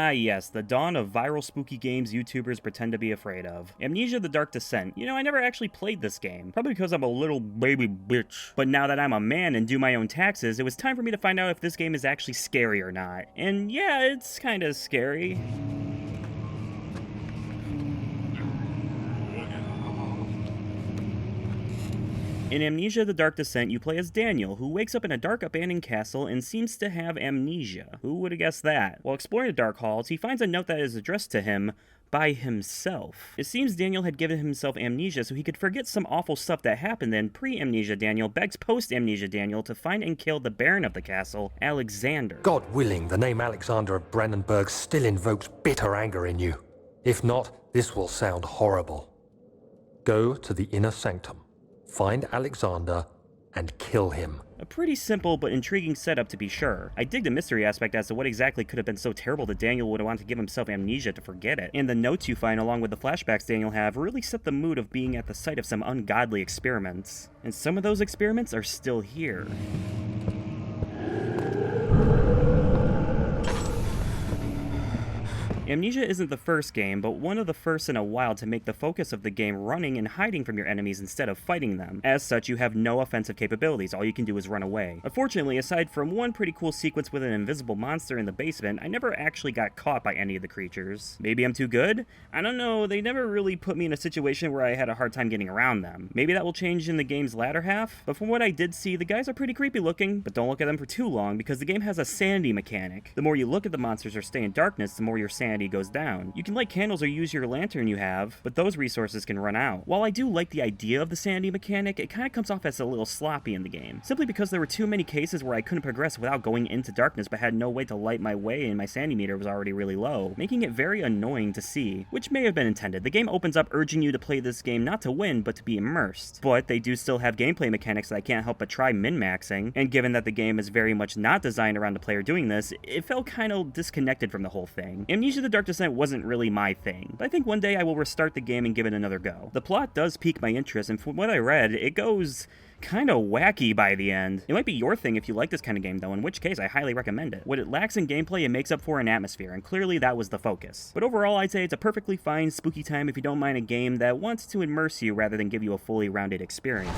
Ah yes, the dawn of viral spooky games YouTubers pretend to be afraid of. Amnesia: The Dark Descent. You know, I never actually played this game, probably because I'm a little baby bitch. But now that I'm a man and do my own taxes, it was time for me to find out if this game is actually scary or not. And yeah, it's kinda scary. In Amnesia: The Dark Descent, you play as Daniel, who wakes up in a dark abandoned castle and seems to have amnesia. Who would have guessed that? While exploring the dark halls, he finds a note that is addressed to him by himself. It seems Daniel had given himself amnesia so he could forget some awful stuff that happened. Then pre-amnesia Daniel begs post-amnesia Daniel to find and kill the Baron of the castle, Alexander. God willing, the name Alexander of Brandenburg still invokes bitter anger in you. If not, this will sound horrible. Go to the inner sanctum. Find Alexander and kill him. A pretty simple but intriguing setup to be sure. I dig the mystery aspect as to what exactly could have been so terrible that Daniel would want to give himself amnesia to forget it. And the notes you find along with the flashbacks Daniel have really set the mood of being at the site of some ungodly experiments. And some of those experiments are still here. Amnesia isn't the first game, but one of the first in a while to make the focus of the game running and hiding from your enemies instead of fighting them. As such, you have no offensive capabilities, all you can do is run away. Unfortunately, aside from one pretty cool sequence with an invisible monster in the basement, I never actually got caught by any of the creatures. Maybe I'm too good? I don't know, they never really put me in a situation where I had a hard time getting around them. Maybe that will change in the game's latter half, but from what I did see, the guys are pretty creepy looking, but don't look at them for too long because the game has a sanity mechanic. The more you look at the monsters or stay in darkness, the more your sanity goes down. You can light candles or use your lantern you have, but those resources can run out. While I do like the idea of the sanity mechanic, it kind of comes off as a little sloppy in the game, simply because there were too many cases where I couldn't progress without going into darkness but had no way to light my way and my sanity meter was already really low, making it very annoying to see, which may have been intended. The game opens up urging you to play this game not to win, but to be immersed. But they do still have gameplay mechanics that I can't help but try min-maxing, and given that the game is very much not designed around the player doing this, it felt kind of disconnected from the whole thing. Amnesia: The Dark Descent wasn't really my thing, but I think one day I will restart the game and give it another go. The plot does pique my interest, and from what I read, it goes kinda wacky by the end. It might be your thing if you like this kind of game though, in which case I highly recommend it. What it lacks in gameplay, it makes up for in atmosphere, and clearly that was the focus. But overall, I'd say it's a perfectly fine spooky time if you don't mind a game that wants to immerse you rather than give you a fully rounded experience.